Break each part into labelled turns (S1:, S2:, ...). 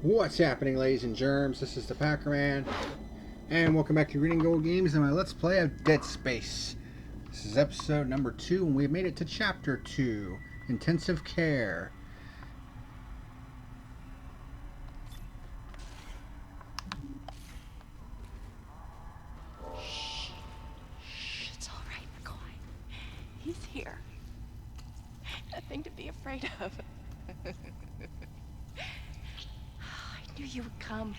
S1: What's happening, ladies and germs? This is the PackerMan, and welcome back to Reading Gold Games and my Let's Play of Dead Space. This is episode number 2, and we've made it to chapter 2, Intensive Care.
S2: Shh. Shh. It's all right, McCoy. He's here. Nothing to be afraid of. I knew you would come.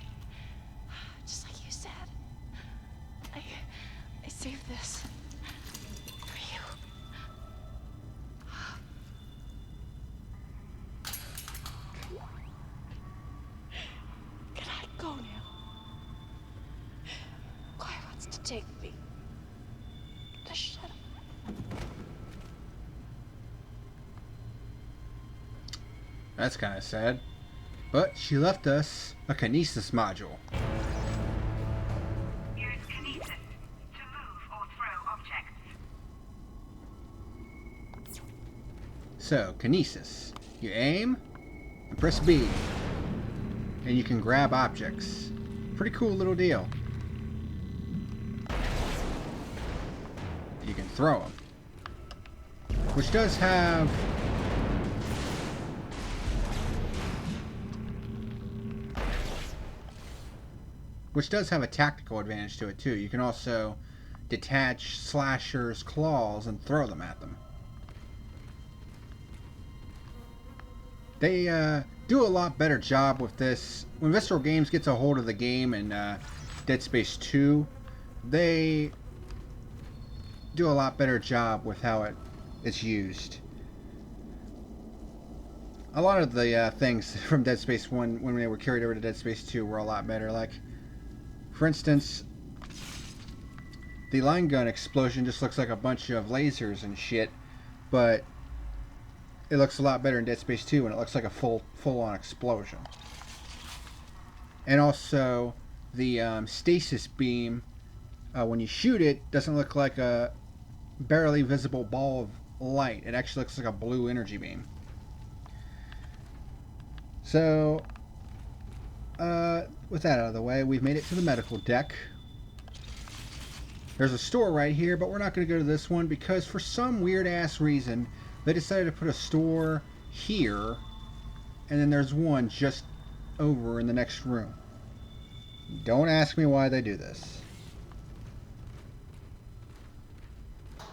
S2: Just like you said. I saved this for you. Can I go now? McCoy wants to take me. Just shut up.
S1: That's kind of sad. But she left us a kinesis module.
S3: Use kinesis to move or throw objects.
S1: So, kinesis. You aim, and press B, and you can grab objects. Pretty cool little deal. You can throw them. Which does have... a tactical advantage to it too. You can also detach slashers' claws and throw them at them. They do a lot better job with this. When Visceral Games gets a hold of the game in Dead Space 2, they do a lot better job with how it's used. A lot of the things from Dead Space 1 when they were carried over to Dead Space 2 were a lot better. Like, for instance, the line gun explosion just looks like a bunch of lasers and shit, but it looks a lot better in Dead Space 2 and it looks like a full-on explosion. And also, the stasis beam, when you shoot it, doesn't look like a barely visible ball of light. It actually looks like a blue energy beam. So, with that out of the way, we've made it to the medical deck. There's a store right here, but we're not going to go to this one because for some weird-ass reason, they decided to put a store here, and then there's one just over in the next room. Don't ask me why they do this.
S3: Pick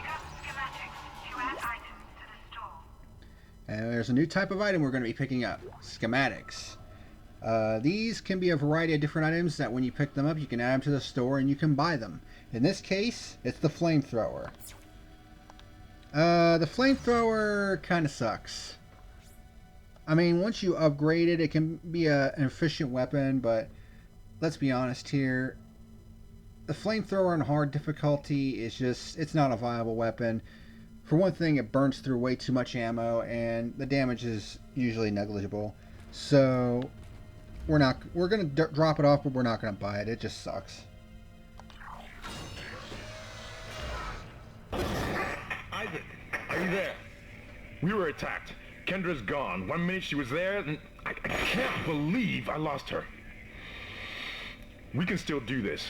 S3: up schematics to add items to the store.
S1: And there's a new type of item we're going to be picking up. Schematics. These can be a variety of different items that when you pick them up, you can add them to the store and you can buy them. In this case, it's the flamethrower. The flamethrower kind of sucks. I mean, once you upgrade it, it can be an efficient weapon, but let's be honest here. The flamethrower on hard difficulty is just, it's not a viable weapon. For one thing, it burns through way too much ammo, and the damage is usually negligible. So, we're going to drop it off, but we're not going to buy it. It just sucks.
S4: Isaac, are you there? We were attacked. Kendra's gone. 1 minute she was there, and I can't believe I lost her. We can still do this.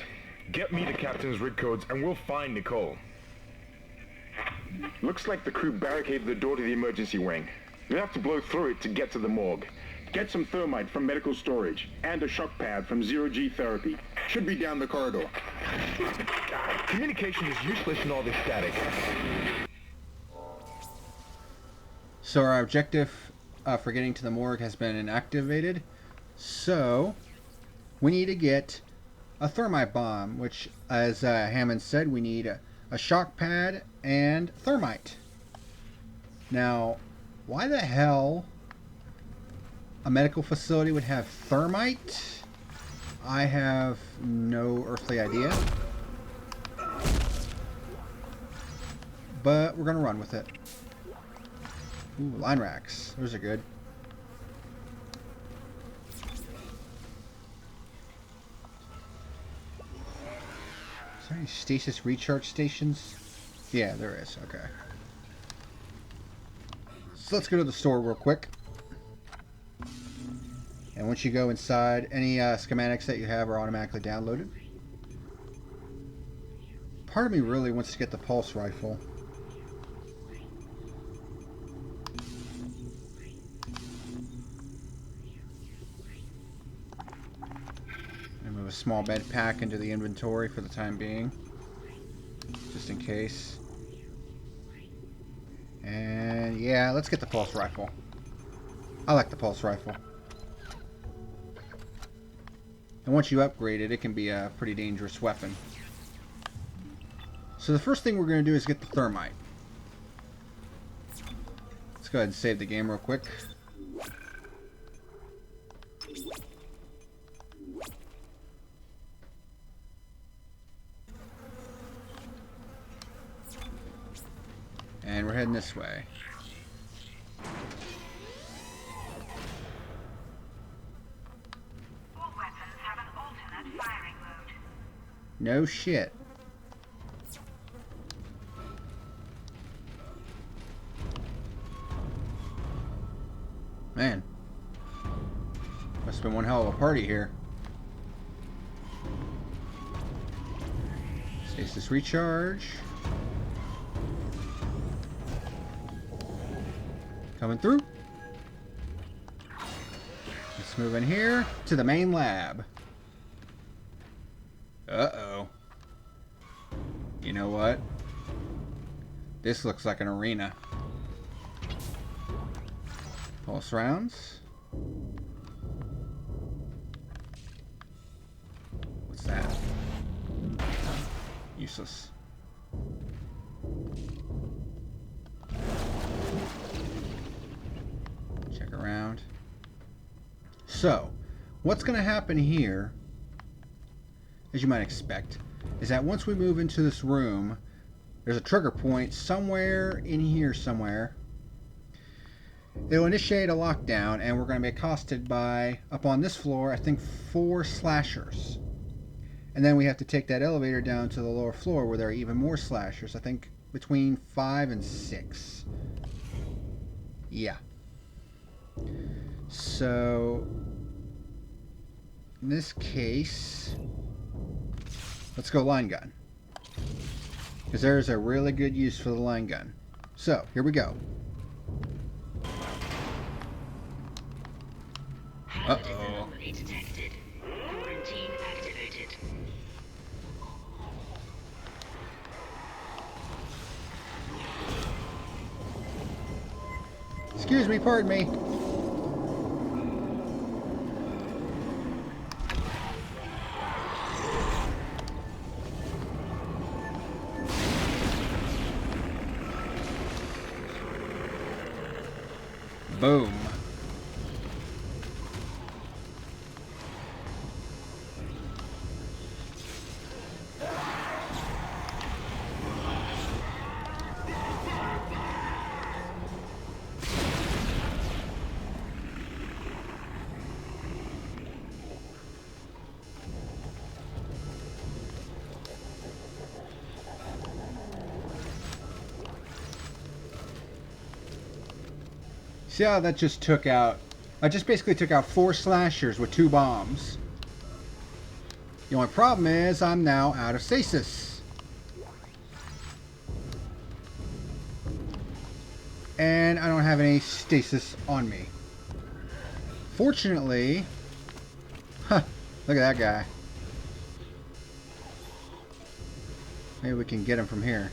S4: Get me the captain's rig codes, and we'll find Nicole. Looks like the crew barricaded the door to the emergency wing. We'll have to blow through it to get to the morgue.
S5: Get some thermite from medical storage and a shock pad from zero-G therapy. Should be down the corridor.
S4: Communication is useless in all this static.
S1: So our objective for getting to the morgue has been inactivated. So we need to get a thermite bomb, which, as Hammond said, we need a shock pad and thermite. Now, why the hell a medical facility would have thermite? I have no earthly idea. But we're going to run with it. Ooh, line racks. Those are good. Is there any stasis recharge stations? Yeah, there is. Okay. So let's go to the store real quick. And once you go inside, any schematics that you have are automatically downloaded. Part of me really wants to get the pulse rifle. And move a small med pack into the inventory for the time being, just in case. And yeah, let's get the pulse rifle. I like the pulse rifle. And once you upgrade it, it can be a pretty dangerous weapon. So the first thing we're going to do is get the thermite. Let's go ahead and save the game real quick. And we're heading this way.
S3: All weapons have an alternate firing mode.
S1: No shit. Man. Must have been one hell of a party here. Stasis recharge. Coming through. Let's move in here to the main lab. Uh-oh. You know what? This looks like an arena. Pulse rounds. What's that? Useless. Check around. So, what's going to happen here, as you might expect, is that once we move into this room, there's a trigger point somewhere in here somewhere. It'll initiate a lockdown, and we're going to be accosted by, up on this floor, I think 4 slashers. And then we have to take that elevator down to the lower floor where there are even more slashers. I think between 5 and 6. Yeah. So, in this case, let's go line gun. Because there's a really good use for the line gun. So, here we go. Uh-oh.
S6: Detected. Quarantine activated.
S1: Excuse me, pardon me. Boom. See how that just took out... I just basically took out 4 slashers with 2 bombs. The only problem is I'm now out of stasis. And I don't have any stasis on me. Fortunately... Huh, look at that guy. Maybe we can get him from here.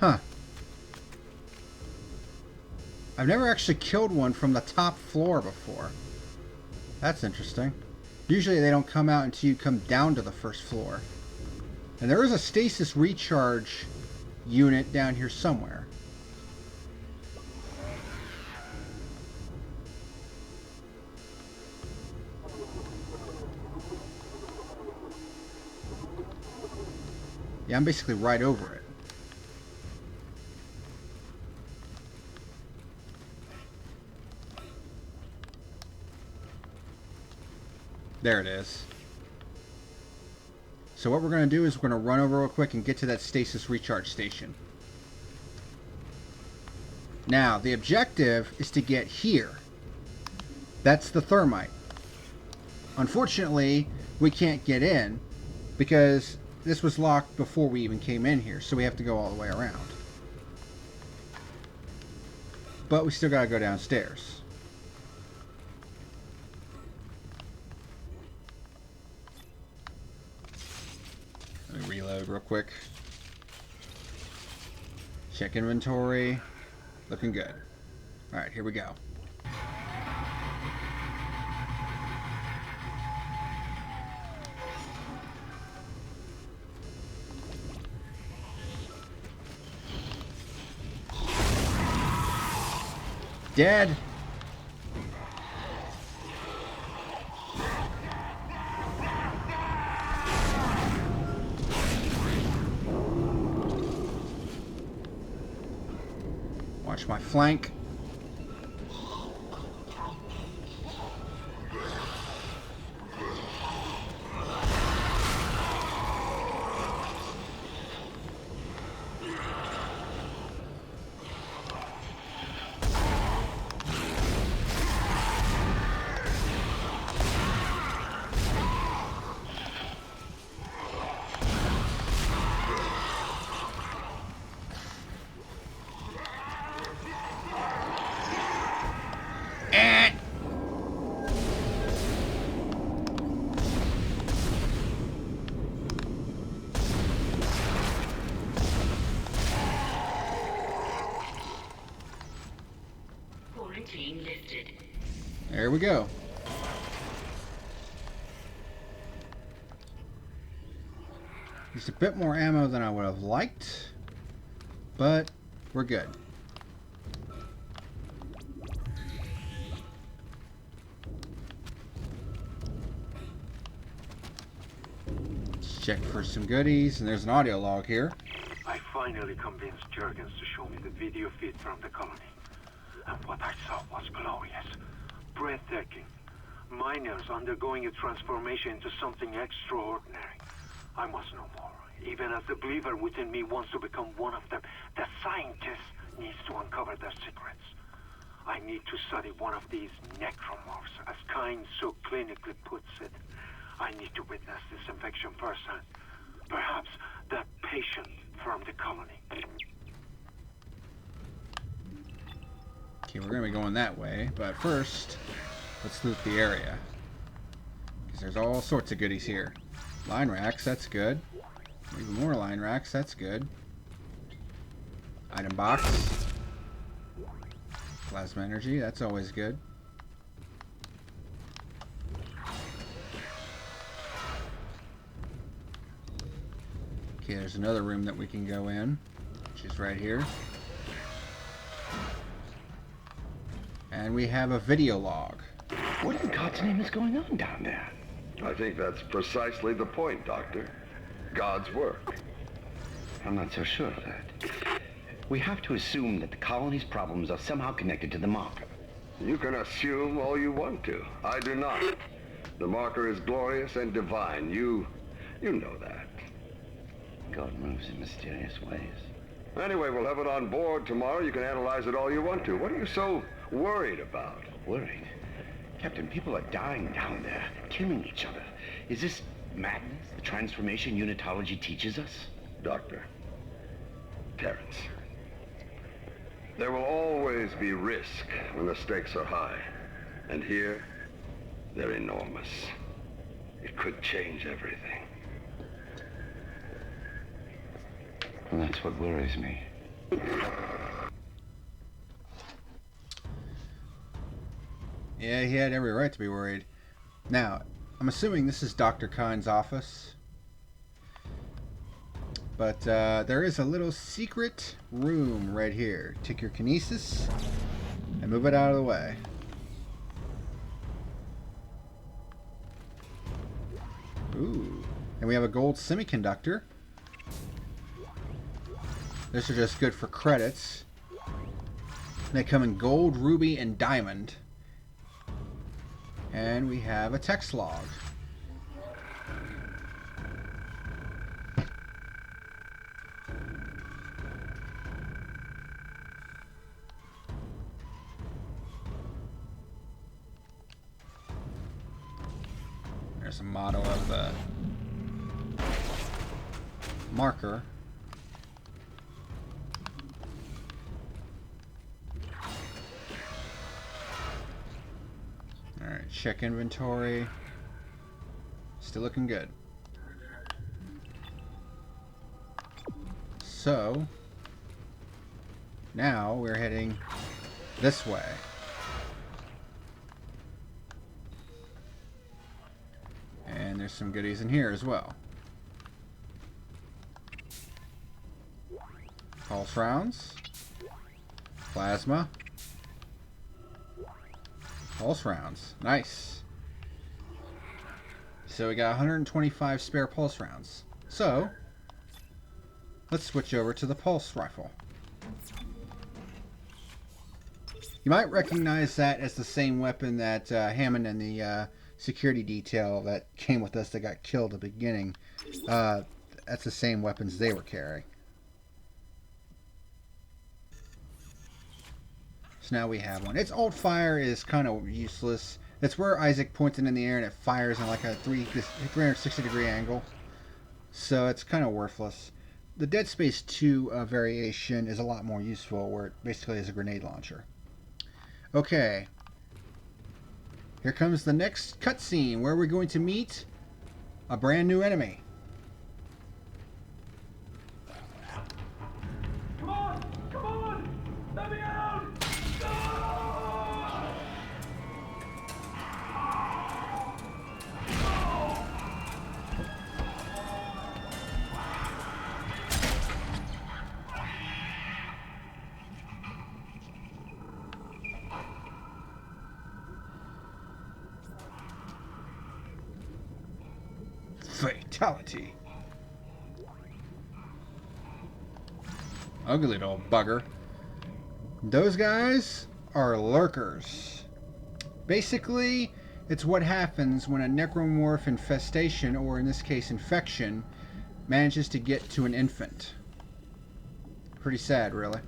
S1: Huh. I've never actually killed one from the top floor before. That's interesting. Usually they don't come out until you come down to the first floor. And there is a stasis recharge unit down here somewhere. Yeah, I'm basically right over it. There it is. So what we're going to do is we're going to run over real quick and get to that stasis recharge station. Now, the objective is to get here. That's the thermite. Unfortunately, we can't get in because this was locked before we even came in here, so we have to go all the way around. But we still gotta go downstairs. Let me reload real quick. Check inventory. Looking good. Alright, here we go. Dead. Watch my flank.
S6: Quarantine lifted.
S1: There we go. Just a bit more ammo than I would have liked, but we're good. Let's check for some goodies, and there's an audio log here.
S7: I finally convinced Jurgens to show me the video feed from the colony. And what I saw was glorious, breathtaking. Miners undergoing a transformation into something extraordinary. I must know more. Even as the believer within me wants to become one of them, the scientist needs to uncover their secrets. I need to study one of these necromorphs, as Kyne so clinically puts it. I need to witness this infection firsthand. Perhaps that patient from the colony.
S1: Okay, we're going to be going that way, but first, let's loot the area. Because there's all sorts of goodies here. Line racks, that's good. Even more line racks, that's good. Item box. Plasma energy, that's always good. Okay, there's another room that we can go in, which is right here. And we have a video log.
S8: What in God's name is going on down there?
S9: I think that's precisely the point, Doctor. God's work.
S8: I'm not so sure of that. We have to assume that the colony's problems are somehow connected to the marker.
S9: You can assume all you want to. I do not. The marker is glorious and divine. You know that.
S8: God moves in mysterious ways.
S9: Anyway, we'll have it on board tomorrow. You can analyze it all you want to. What are you so worried about?
S8: Worried? Captain, people are dying down there, killing each other. Is this madness the transformation unitology teaches us?
S9: Doctor. Terrence. There will always be risk when the stakes are high. And here, they're enormous. It could change everything.
S8: And that's what worries me.
S1: Yeah, he had every right to be worried. Now, I'm assuming this is Dr. Kyne's office. But there is a little secret room right here. Take your kinesis and move it out of the way. Ooh. And we have a gold semiconductor. These are just good for credits. They come in gold, ruby, and diamond. And we have a text log. There's a motto of the marker. Alright, check inventory. Still looking good. So, now we're heading this way. And there's some goodies in here as well. Pulse rounds. Plasma. Pulse rounds. Nice. So we got 125 spare pulse rounds. So, let's switch over to the pulse rifle. You might recognize that as the same weapon that Hammond and the security detail that came with us that got killed at the beginning. That's the same weapons they were carrying. So now we have one. Its alt fire is kind of useless. That's where Isaac points it in the air and it fires in like a 360 degree angle. So it's kind of worthless. The Dead Space 2 variation is a lot more useful, where it basically is a grenade launcher. Okay. Here comes the next cutscene where we're going to meet a brand new enemy.
S10: Come on! Come on! Let me out!
S1: Fatality. Ugly little bugger. Those guys are lurkers. Basically, it's what happens when a necromorph infestation, or in this case infection, manages to get to an infant. Pretty sad, really.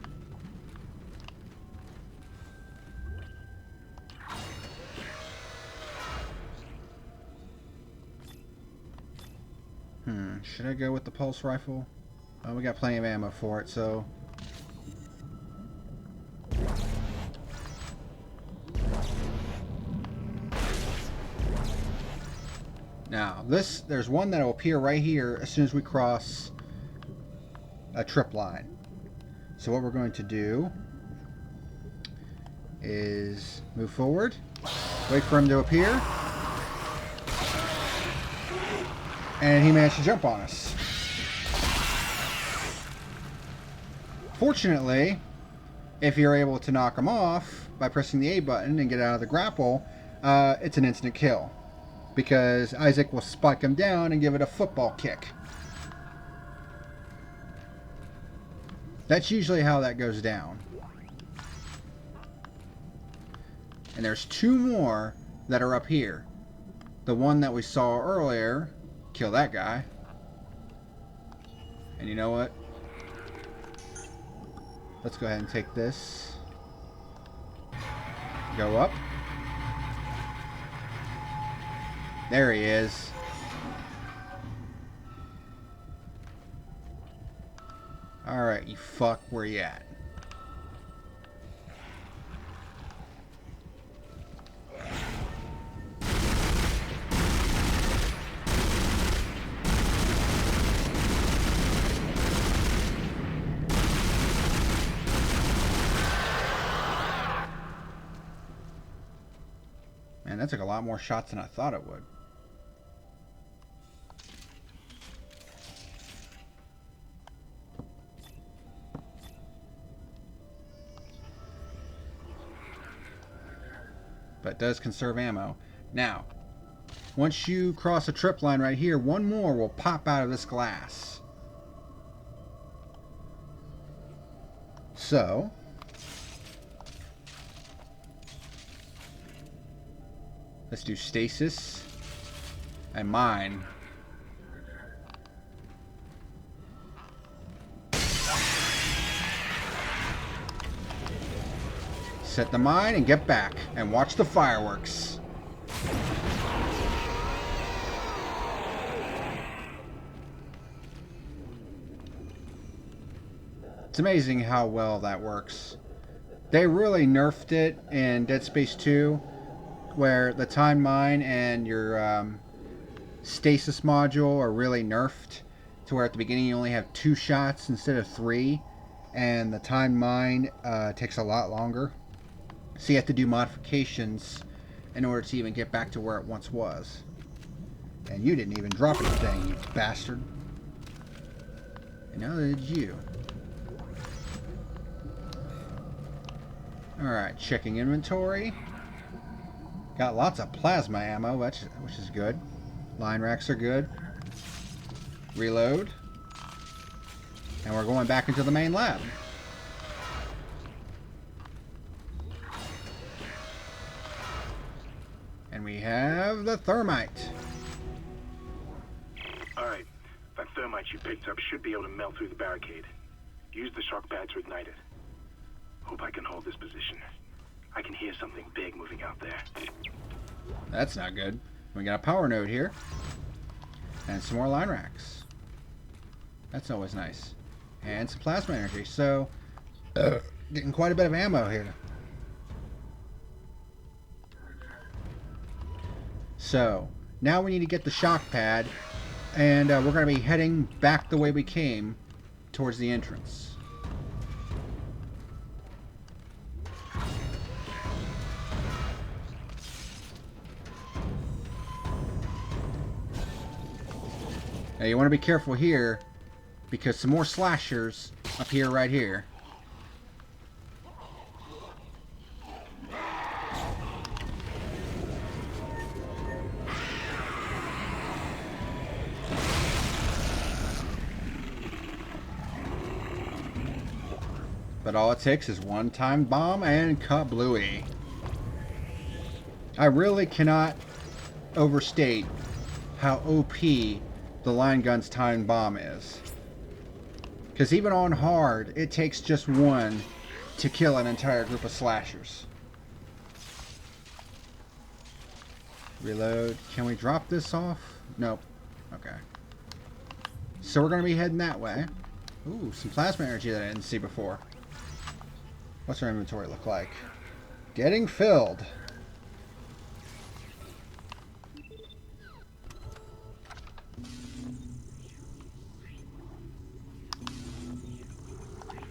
S1: Should I go with the pulse rifle? Oh, we got plenty of ammo for it, so... Now, there's one that will appear right here as soon as we cross a trip line. So what we're going to do is move forward, wait for him to appear, and he managed to jump on us. Fortunately, if you're able to knock him off by pressing the A button and get out of the grapple, it's an instant kill, because Isaac will spike him down and give it a football kick. That's usually how that goes down. And there's two more that are up here. The one that we saw earlier, kill that guy. And you know what? Let's go ahead and take this. Go up. There he is. Alright, you fuck, where you at? Man, that took a lot more shots than I thought it would. But it does conserve ammo. Now, once you cross a trip line right here, one more will pop out of this glass. So, let's do stasis and mine. Set the mine and get back and watch the fireworks. It's amazing how well that works. They really nerfed it in Dead Space 2, where the time mine and your stasis module are really nerfed to where at the beginning you only have 2 shots instead of 3, and the time mine takes a lot longer. So you have to do modifications in order to even get back to where it once was. And you didn't even drop anything, you bastard. And neither did you. Alright, checking inventory. Got lots of plasma ammo, which is good. Line racks are good. Reload. And we're going back into the main lab. And we have the thermite.
S4: Alright, that thermite you picked up should be able to melt through the barricade. Use the shock pad to ignite it. Hope I can hold this position. I can hear something big moving out there.
S1: That's not good. We got a power node here. And some more line racks. That's always nice. And some plasma energy. So, getting quite a bit of ammo here. So, now we need to get the shock pad. And we're going to be heading back the way we came towards the entrance. Now you want to be careful here because some more slashers up here right here. But all it takes is one time bomb and kablooey. I really cannot overstate how OP the line gun's time bomb is. Because even on hard, it takes just one to kill an entire group of slashers. Reload. Can we drop this off? Nope. Okay. So we're going to be heading that way. Ooh, some plasma energy that I didn't see before. What's our inventory look like? Getting filled.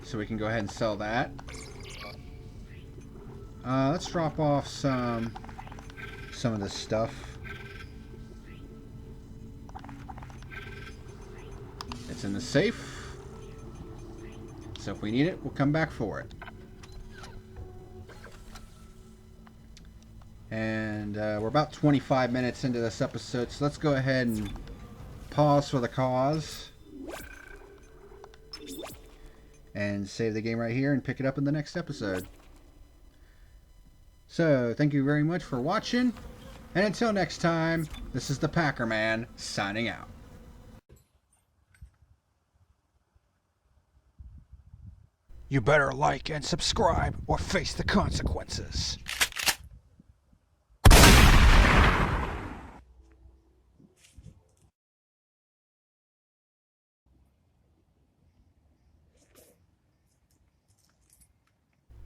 S1: So we can go ahead and sell that. Let's drop off some of this stuff. It's in the safe. So if we need it, we'll come back for it. And we're about 25 minutes into this episode, so let's go ahead and pause for the cause. And save the game right here and pick it up in the next episode. So, thank you very much for watching. And until next time, this is the PackerMan signing out. You better like and subscribe or face the consequences.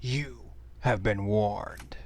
S1: You have been warned.